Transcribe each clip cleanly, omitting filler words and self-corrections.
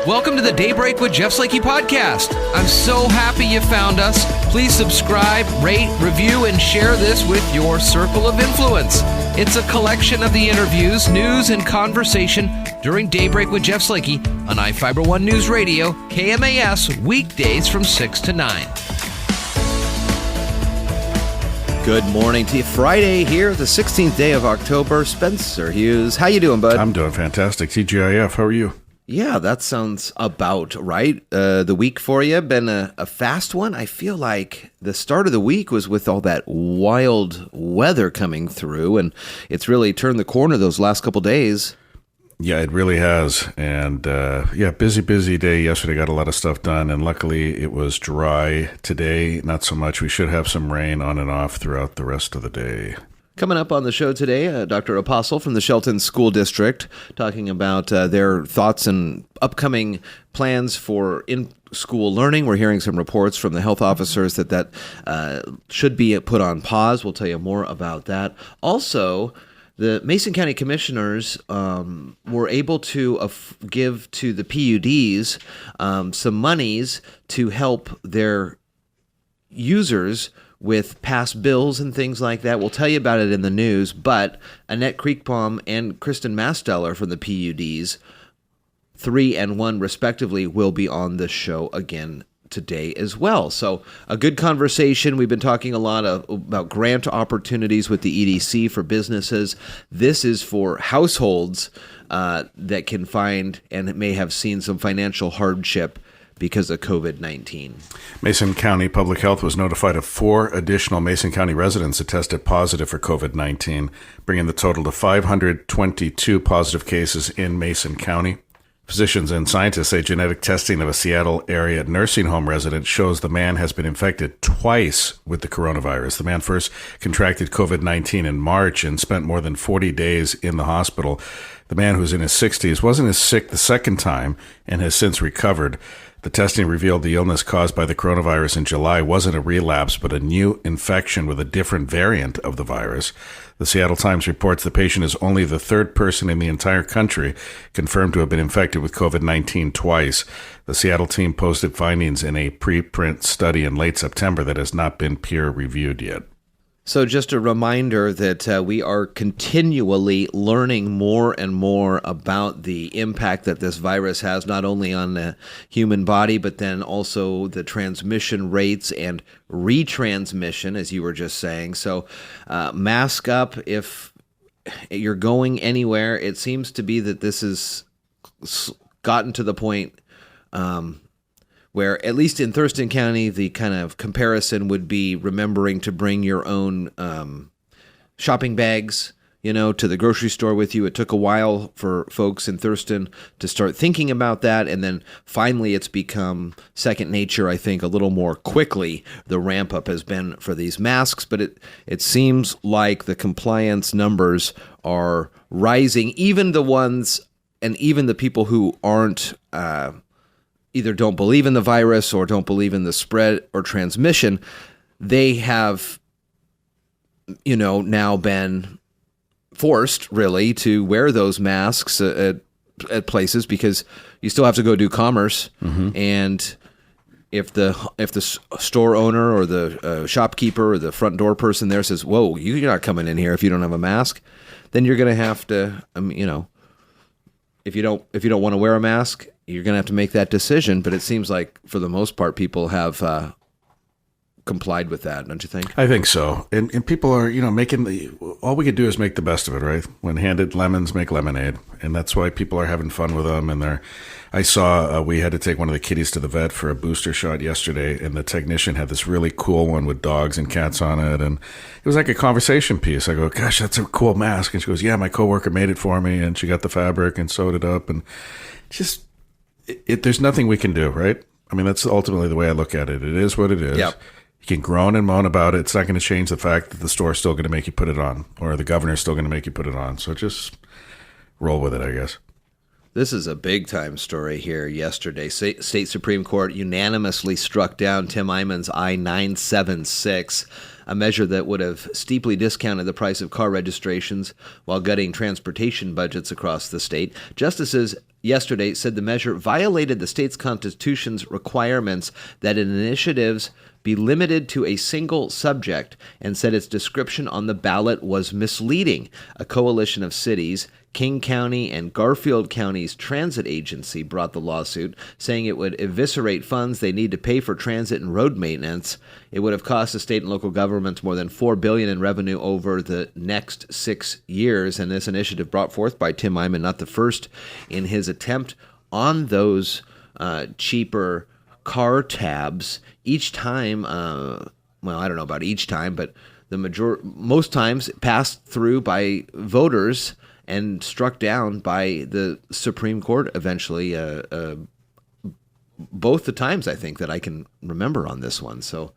Welcome to the Daybreak with Jeff Slakey podcast. I'm so happy you found us. Please subscribe, rate, review, and share this with your circle of influence. It's a collection of the interviews, news, and conversation during Daybreak with Jeff Slakey on I-Fiber1 News Radio, KMAS, weekdays from 6 to 9. Good morning to you. Friday here, the 16th day of October. Spencer Hughes. How you doing, bud? I'm doing fantastic. TGIF, how are you? Yeah, that sounds about right. The week for you been a fast one. I feel like the start of the week was with all that wild weather coming through, and it's really turned the corner those last couple days. Yeah, it really has. And busy day yesterday. Got a lot of stuff done, and luckily it was dry today. Not so much. We should have some rain on and off throughout the rest of the day. Coming up on the show today, Dr. Apostle from the Shelton School District talking about their thoughts and upcoming plans for in-school learning. We're hearing some reports from the health officers that should be put on pause. We'll tell you more about that. Also, the Mason County Commissioners were able to give to the PUDs some monies to help their users with past bills and things like that. We'll tell you about it in the news, but Annette Creekpaum and Kristin Masteller from the PUDs, 3 and 1 respectively, will be on the show again today as well. So a good conversation. We've been talking a lot about grant opportunities with the EDC for businesses. This is for households that can find and may have seen some financial hardship because of COVID-19. Mason County Public Health was notified of 4 additional Mason County residents that tested positive for COVID-19, bringing the total to 522 positive cases in Mason County. Physicians and scientists say genetic testing of a Seattle area nursing home resident shows the man has been infected twice with the coronavirus. The man first contracted COVID-19 in March and spent more than 40 days in the hospital. The man, who's in his 60s, wasn't as sick the second time and has since recovered. The testing revealed the illness caused by the coronavirus in July wasn't a relapse, but a new infection with a different variant of the virus. The Seattle Times reports the patient is only the 3rd person in the entire country confirmed to have been infected with COVID-19 twice. The Seattle team posted findings in a preprint study in late September that has not been peer-reviewed yet. So just a reminder that we are continually learning more and more about the impact that this virus has, not only on the human body, but then also the transmission rates and retransmission, as you were just saying. So mask up if you're going anywhere. It seems to be that this has gotten to the point where, at least in Thurston County, the kind of comparison would be remembering to bring your own shopping bags, to the grocery store with you. It took a while for folks in Thurston to start thinking about that, and then finally it's become second nature, I think, a little more quickly. The ramp up has been for these masks, but it seems like the compliance numbers are rising, even the ones and even the people who aren't either don't believe in the virus or don't believe in the spread or transmission. They have, now been forced really to wear those masks at places because you still have to go do commerce. Mm-hmm. And if the store owner or the shopkeeper or the front door person there says, "Whoa, you're not coming in here if you don't have a mask," then you're going to have to, if you don't want to wear a mask, you're going to have to make that decision. But it seems like, for the most part, people have complied with that, don't you think? I think so. And people are, all we could do is make the best of it, right? When handed lemons, make lemonade. And that's why people are having fun with them. And I saw we had to take one of the kitties to the vet for a booster shot yesterday, and the technician had this really cool one with dogs and cats on it. And it was like a conversation piece. I go, "Gosh, that's a cool mask." And she goes, "Yeah, my coworker made it for me, and she got the fabric and sewed it up." And just, there's nothing we can do, right? I mean, that's ultimately the way I look at it. It is what it is. Yep. You can groan and moan about it. It's not going to change the fact that the store's still going to make you put it on, or the governor's still going to make you put it on. So just roll with it, I guess. This is a big-time story here yesterday. State Supreme Court unanimously struck down Tim Eyman's I-976, a measure that would have steeply discounted the price of car registrations while gutting transportation budgets across the state. Justices yesterday said the measure violated the state's constitution's requirements that initiatives be limited to a single subject, and said its description on the ballot was misleading. A coalition of cities, King County and Garfield County's transit agency, brought the lawsuit, saying it would eviscerate funds they need to pay for transit and road maintenance. It would have cost the state and local governments more than $4 billion in revenue over the next 6 years. And this initiative, brought forth by Tim Eyman, not the first in his attempt on those cheaper car tabs. Each time, well, I don't know about each time, but most times passed through by voters and struck down by the Supreme Court eventually, both the times I think that I can remember on this one. So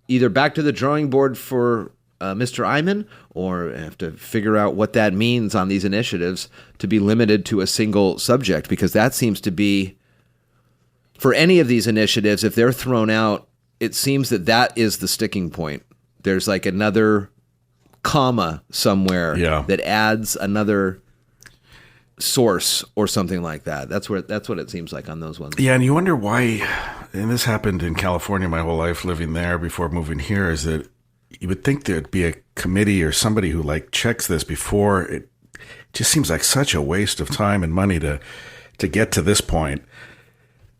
either back to the drawing board for Mr. Eyman, or have to figure out what that means on these initiatives to be limited to a single subject, because that seems to be, for any of these initiatives, if they're thrown out, it seems that is the sticking point. There's like another comma somewhere that adds another source or something like that. That's what it seems like on those ones. Yeah, and you wonder why, and this happened in California my whole life living there before moving here, is that you would think there'd be a committee or somebody who checks this before. It just seems like such a waste of time and money to get to this point.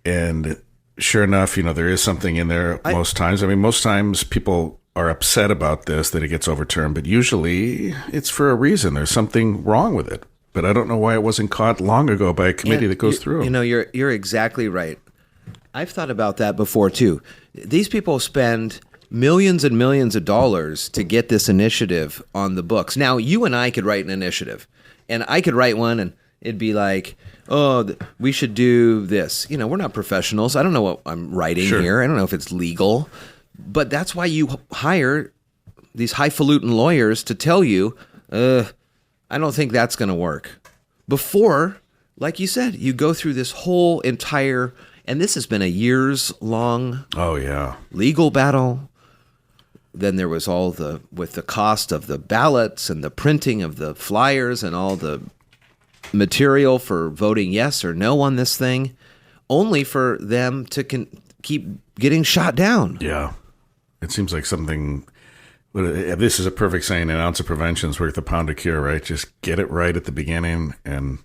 And sure enough, there is something in there most times. I mean, most times people are upset about this, that it gets overturned, but usually it's for a reason. There's something wrong with it. But I don't know why it wasn't caught long ago by a committee that goes through. You're exactly right. I've thought about that before too. These people spend millions and millions of dollars to get this initiative on the books. Now, you and I could write an initiative, and I could write one, and it'd be like, oh, we should do this. We're not professionals. I don't know what I'm writing here. I don't know if it's legal. But that's why you hire these highfalutin lawyers to tell you, I don't think that's going to work. Before, like you said, you go through this whole entire, and this has been a years-long legal battle. Then there was with the cost of the ballots and the printing of the flyers and all the material for voting yes or no on this thing, only for them to keep getting shot down. Yeah. It seems like something, this is a perfect saying, an ounce of prevention is worth a pound of cure, right? Just get it right at the beginning and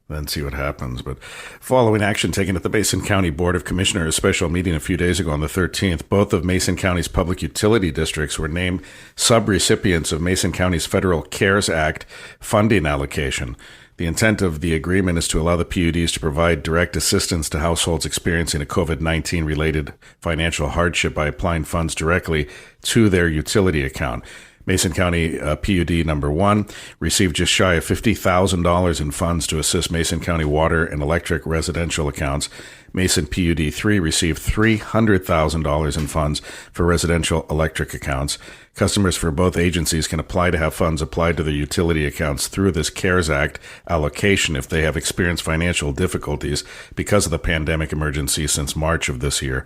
then see what happens. But following action taken at the Mason County Board of Commissioners special meeting a few days ago on the 13th, both of Mason County's public utility districts were named subrecipients of Mason County's federal CARES Act funding allocation. The intent of the agreement is to allow the PUDs to provide direct assistance to households experiencing a COVID-19 related financial hardship by applying funds directly to their utility account. Mason County PUD number 1 received just shy of $50,000 in funds to assist Mason County water and electric residential accounts. Mason PUD 3 received $300,000 in funds for residential electric accounts. Customers for both agencies can apply to have funds applied to their utility accounts through this CARES Act allocation if they have experienced financial difficulties because of the pandemic emergency since March of this year.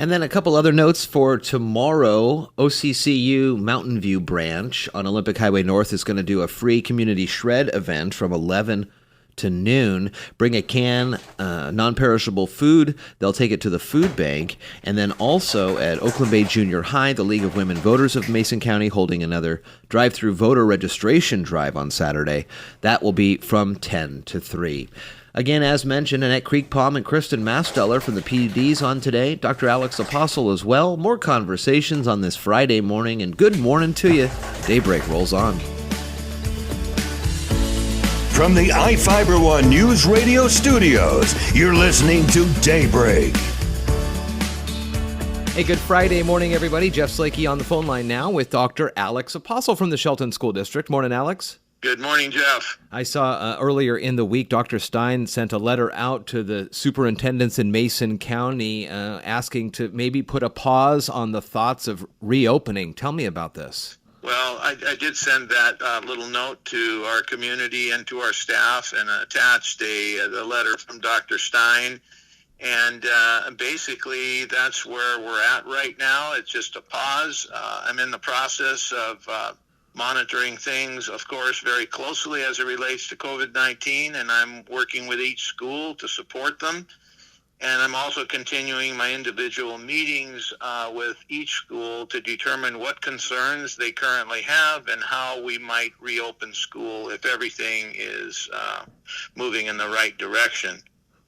And then a couple other notes for tomorrow. OCCU Mountain View branch on Olympic Highway North is going to do a free community shred event from 11 to noon. Bring a can, non-perishable food. They'll take it to the food bank. And then also at Oakland Bay Junior High, the League of Women Voters of Mason County holding another drive-through voter registration drive on Saturday. That will be from 10 to 3. Again, as mentioned, Annette Creekpaum and Kristin Masteller from the PUDs on today. Dr. Alex Apostle as well. More conversations on this Friday morning, and good morning to you. Daybreak rolls on. From the iFiber One News Radio studios, you're listening to Daybreak. Hey, good Friday morning, everybody. Jeff Slakey on the phone line now with Dr. Alex Apostle from the Shelton School District. Morning, Alex. Good morning, Jeff. I saw earlier in the week, Dr. Stein sent a letter out to the superintendents in Mason County asking to maybe put a pause on the thoughts of reopening. Tell me about this. Well, I did send that little note to our community and to our staff and attached the letter from Dr. Stein. And basically, that's where we're at right now. It's just a pause. I'm in the process of monitoring things, of course, very closely as it relates to COVID-19, and I'm working with each school to support them. And I'm also continuing my individual meetings with each school to determine what concerns they currently have and how we might reopen school if everything is moving in the right direction.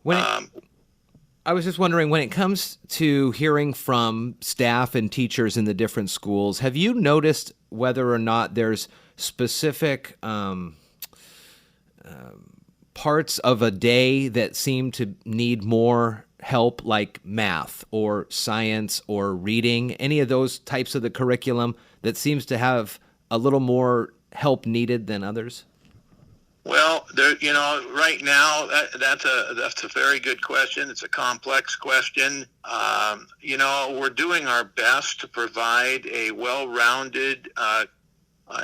I was just wondering, when it comes to hearing from staff and teachers in the different schools, have you noticed whether or not there's specific parts of a day that seem to need more help, like math or science or reading, any of those types of the curriculum that seems to have a little more help needed than others? Well, right now, that's a very good question. It's a complex question. We're doing our best to provide a well-rounded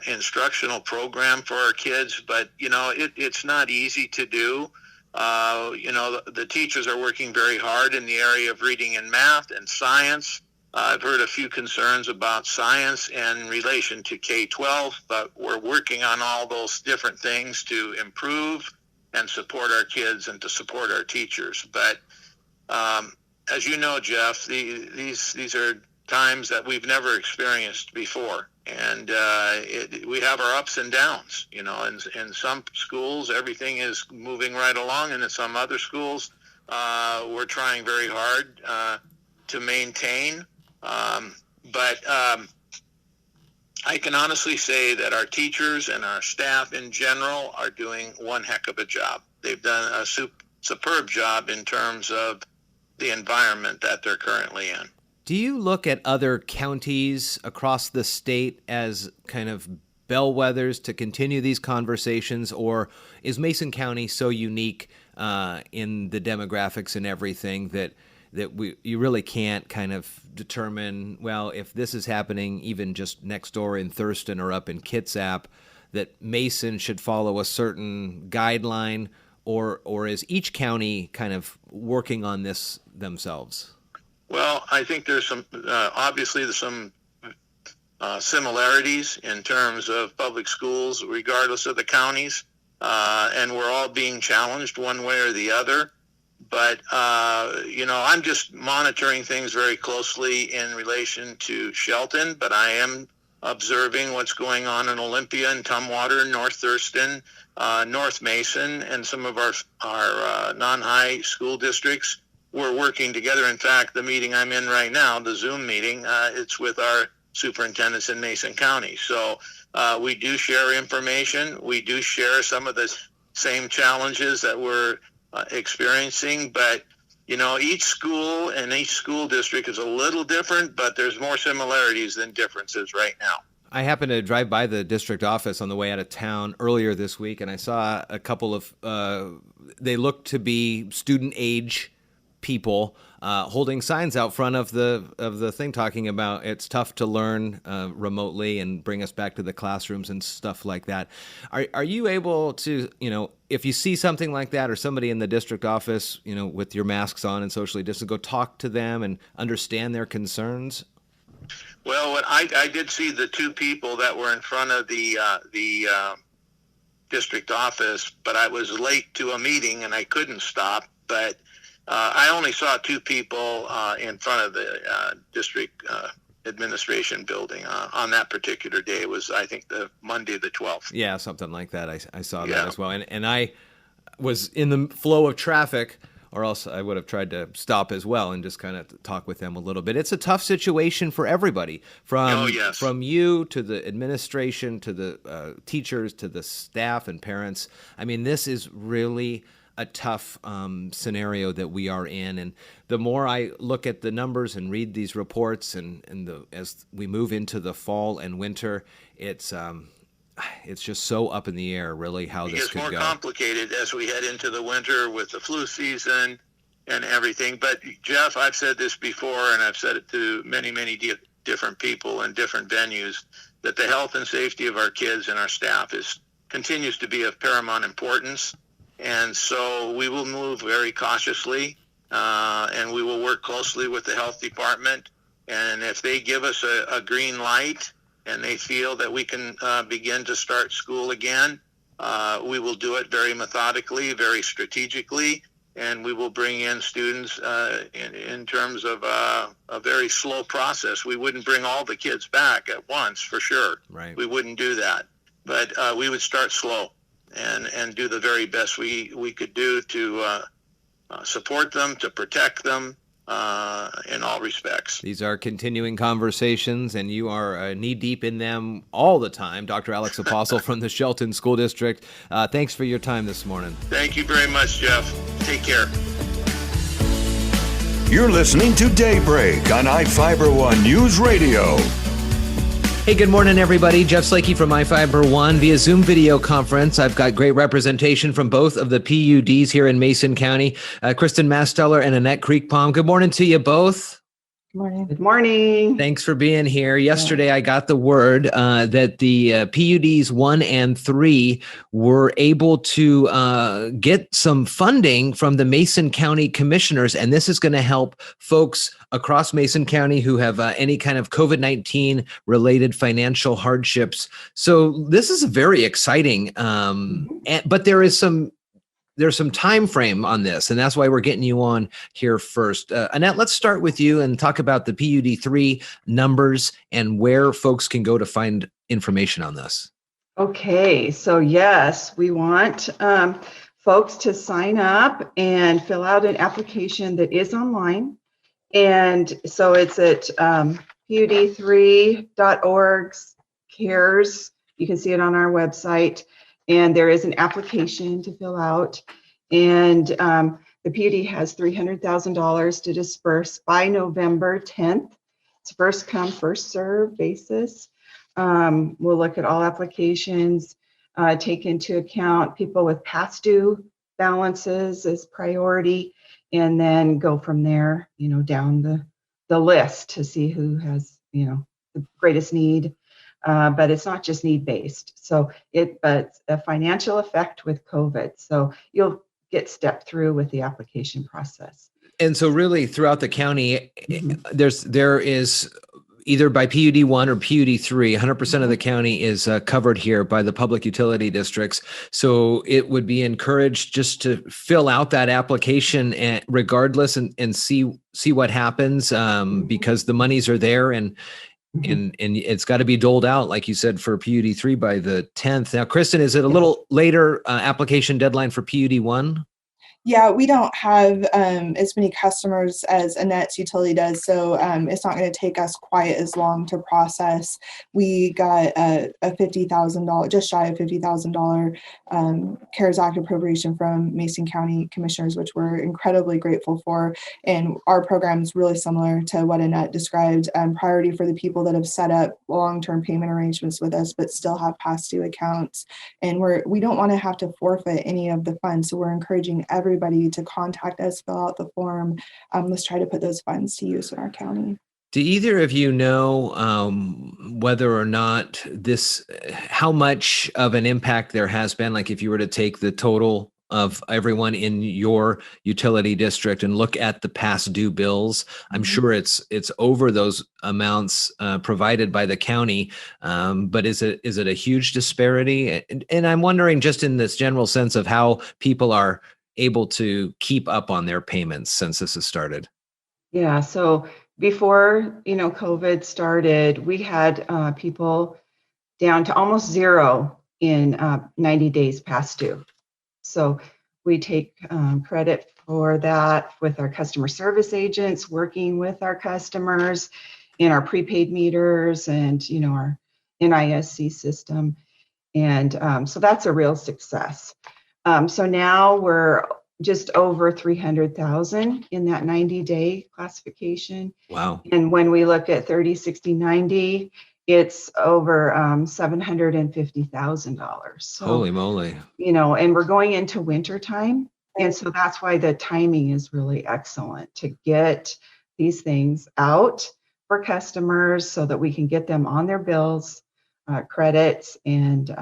instructional program for our kids, but it's not easy to do. The teachers are working very hard in the area of reading and math and science. I've heard a few concerns about science in relation to K-12, but we're working on all those different things to improve and support our kids and to support our teachers. But as you know, Jeff, these are times that we've never experienced before. And we have our ups and downs. In some schools, everything is moving right along, and in some other schools, we're trying very hard to maintain. But I can honestly say that our teachers and our staff in general are doing one heck of a job. They've done a superb job in terms of the environment that they're currently in. Do you look at other counties across the state as kind of bellwethers to continue these conversations, or is Mason County so unique in the demographics and everything that you really can't kind of determine, well, if this is happening even just next door in Thurston or up in Kitsap, that Mason should follow a certain guideline, or is each county kind of working on this themselves? Well, I think there's some similarities in terms of public schools, regardless of the counties, and we're all being challenged one way or the other. But, I'm just monitoring things very closely in relation to Shelton, but I am observing what's going on in Olympia and Tumwater, North Thurston, North Mason, and some of our non-high school districts. We're working together. In fact, the meeting I'm in right now, the Zoom meeting, it's with our superintendents in Mason County. So we do share information. We do share some of the same challenges that we're experiencing, but each school and each school district is a little different, but there's more similarities than differences right now. I happened to drive by the district office on the way out of town earlier this week, and I saw a couple of they looked to be student age people holding signs out front of the thing talking about it's tough to learn remotely and bring us back to the classrooms and stuff like that. Are you able to, if you see something like that or somebody in the district office, with your masks on and socially distant, go talk to them and understand their concerns? Well, I did see the two people that were in front of the district office, but I was late to a meeting and I couldn't stop. But I only saw two people in front of the district administration building on that particular day. It was, I think, the Monday the 12th. Yeah, something like that. I saw that as well. And I was in the flow of traffic, or else I would have tried to stop as well and just kind of talk with them a little bit. It's a tough situation for everybody, from you to the administration to the teachers to the staff and parents. I mean, this is really a tough scenario that we are in, and the more I look at the numbers and read these reports, as we move into the fall and winter, it's just so up in the air, really, how this could go. It gets more complicated as we head into the winter with the flu season and everything. But Jeff, I've said this before, and I've said it to many, many different people in different venues, that the health and safety of our kids and our staff continues to be of paramount importance. And so we will move very cautiously, and we will work closely with the health department. And if they give us a green light, and they feel that we can begin to start school again, we will do it very methodically, very strategically, and we will bring in students in terms of a very slow process. We wouldn't bring all the kids back at once, for sure. Right. We wouldn't do that. But we would start slow and do the very best we could do to support them, to protect them in all respects. These are continuing conversations, and you are knee-deep in them all the time. Dr. Alex Apostle from the Shelton School District. Thanks for your time this morning. Thank you very much, Jeff. Take care. You're listening to Daybreak on iFiber1 News Radio. Hey, good morning, everybody. Jeff Slakey from iFiber1 via Zoom video conference. I've got great representation from both of the PUDs here in Mason County, Kristin Masteller and Annette Creekpaum. Good morning to you both. Good morning. Good morning. Thanks for being here. Yesterday, I got the word that the PUDs 1 and 3 were able to get some funding from the Mason County commissioners, and this is going to help folks across Mason County who have any kind of COVID-19 related financial hardships. So this is very exciting, but there's some time frame on this, and that's why we're getting you on here first. Annette, let's start with you and talk about the PUD3 numbers and where folks can go to find information on this. Okay, so yes, we want folks to sign up and fill out an application that is online. And so it's at PUD3.org/cares. You can see it on our website. And there is an application to fill out. And the PUD has $300,000 to disperse by November 10th. It's first come, first serve basis. We'll look at all applications, take into account people with past due balances as priority, and then go from there, down the list to see who has, the greatest need. But it's not just need-based. But a financial effect with COVID. So you'll get stepped through with the application process. And so really throughout the county, there is either by PUD 1 or PUD 3, 100% of the county is covered here by the public utility districts. So it would be encouraged just to fill out that application regardless and see what happens because the monies are there and it's got to be doled out, like you said, for PUD 3 by the 10th. Now, Kristin, is it a little later application deadline for PUD 1? Yeah, we don't have as many customers as Annette's utility does, so it's not going to take us quite as long to process. We got a $50,000, just shy of $50,000 CARES Act appropriation from Mason County commissioners, which we're incredibly grateful for. And our program is really similar to what Annette described, priority for the people that have set up long-term payment arrangements with us, but still have past due accounts. And we don't want to have to forfeit any of the funds, so we're encouraging everybody to contact us, fill out the form. Let's try to put those funds to use in our county. Do either of you know whether or not how much of an impact there has been? Like if you were to take the total of everyone in your utility district and look at the past due bills, I'm sure it's over those amounts provided by the county. But is it a huge disparity? And I'm wondering just in this general sense of how people are able to keep up on their payments since this has started? Yeah, so before, COVID started, we had people down to almost zero in 90 days past due. So we take credit for that with our customer service agents, working with our customers in our prepaid meters and, our NISC system. And so that's a real success. So now we're just over 300,000 in that 90-day classification. Wow. And when we look at 30, 60, 90, it's over $750,000. So, holy moly. And we're going into winter time. And so that's why the timing is really excellent to get these things out for customers so that we can get them on their bills, credits, and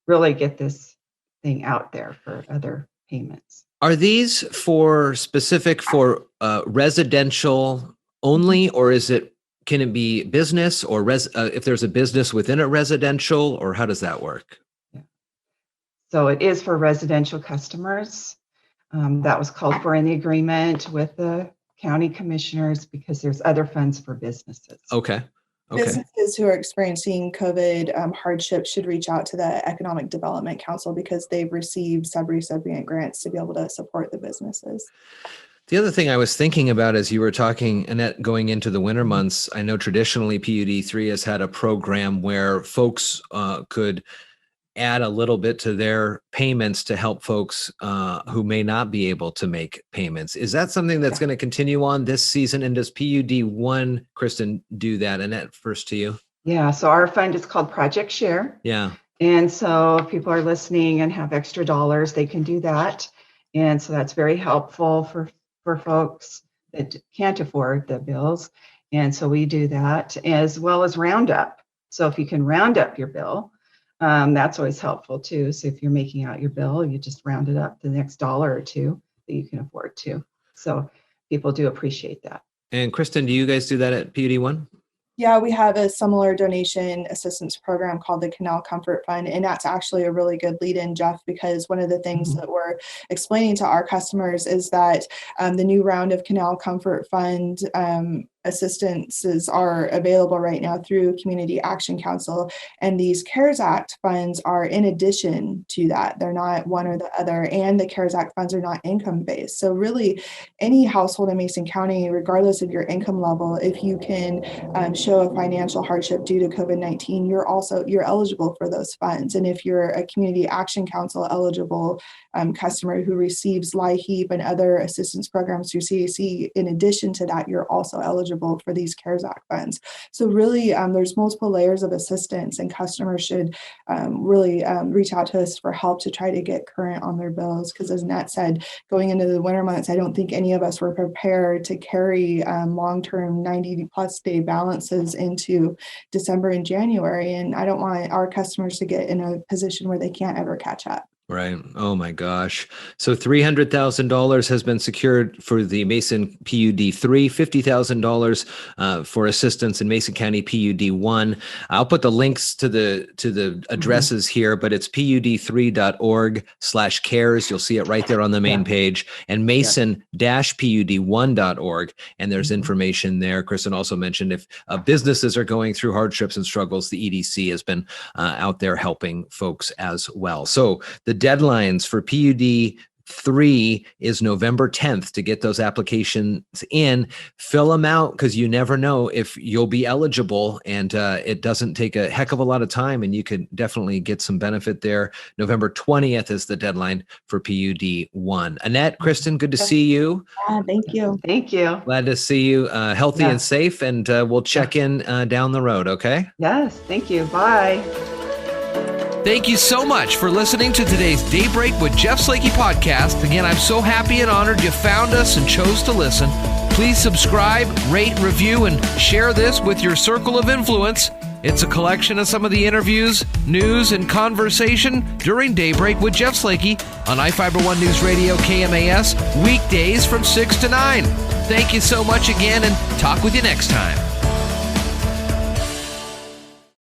really get this thing out there for other payments. Are these specific for residential only, or is it can it be business or if there's a business within a residential, or how does that work? So it is for residential customers. That was called for in the agreement with the county commissioners because there's other funds for businesses. Okay. Businesses who are experiencing COVID hardship should reach out to the Economic Development Council because they've received subrecipient grants to be able to support the businesses. The other thing I was thinking about as you were talking, Annette, going into the winter months, I know traditionally PUD 3 has had a program where folks could add a little bit to their payments to help folks who may not be able to make payments. Is that something that's going to continue on this season? And does PUD 1, Kristin, do that? Annette, first to you. Yeah, so our fund is called Project Share. Yeah. And so if people are listening and have extra dollars, they can do that. And so that's very helpful for folks that can't afford the bills. And so we do that, as well as Roundup. So if you can round up your bill, that's always helpful too. So if you're making out your bill, you just round it up to the next dollar or two that you can afford to. So people do appreciate that. And Kristin, do you guys do that at PUD 1? Yeah, we have a similar donation assistance program called the Canal Comfort Fund, and that's actually a really good lead-in, Jeff, because one of the things that we're explaining to our customers is that the new round of Canal Comfort Fund assistances are available right now through Community Action Council, and these CARES Act funds are in addition to that. They're not one or the other, and the CARES Act funds are not income-based. So really, any household in Mason County, regardless of your income level, if you can show a financial hardship due to COVID-19, you're eligible for those funds. And if you're a Community Action Council eligible customer who receives LIHEAP and other assistance programs through CAC, in addition to that, you're also eligible for these CARES Act funds. So really, there's multiple layers of assistance, and customers should really reach out to us for help to try to get current on their bills. Because as Annette said, going into the winter months, I don't think any of us were prepared to carry long-term 90-plus day balances into December and January. And I don't want our customers to get in a position where they can't ever catch up. Right. Oh my gosh. So $300,000 has been secured for the Mason PUD 3, $50,000 for assistance in Mason County PUD 1. I'll put the links to the addresses here, but it's pud3.org/cares. You'll see it right there on the main page, and mason-pud1.org. And there's information there. Kristin also mentioned if businesses are going through hardships and struggles, the EDC has been out there helping folks as well. So the deadlines for PUD 3 is November 10th to get those applications in. Fill them out, because you never know if you'll be eligible, and it doesn't take a heck of a lot of time, and you could definitely get some benefit there. November 20th is the deadline for PUD 1. Annette, Kristin, good to see you. Thank you. Thank you. Glad to see you healthy and safe, and we'll check in down the road, okay? Yes, thank you. Bye. Thank you so much for listening to today's Daybreak with Jeff Slakey podcast. Again, I'm so happy and honored you found us and chose to listen. Please subscribe, rate, review, and share this with your circle of influence. It's a collection of some of the interviews, news, and conversation during Daybreak with Jeff Slakey on iFiber One News Radio KMAS, weekdays from 6 to 9. Thank you so much again, and talk with you next time.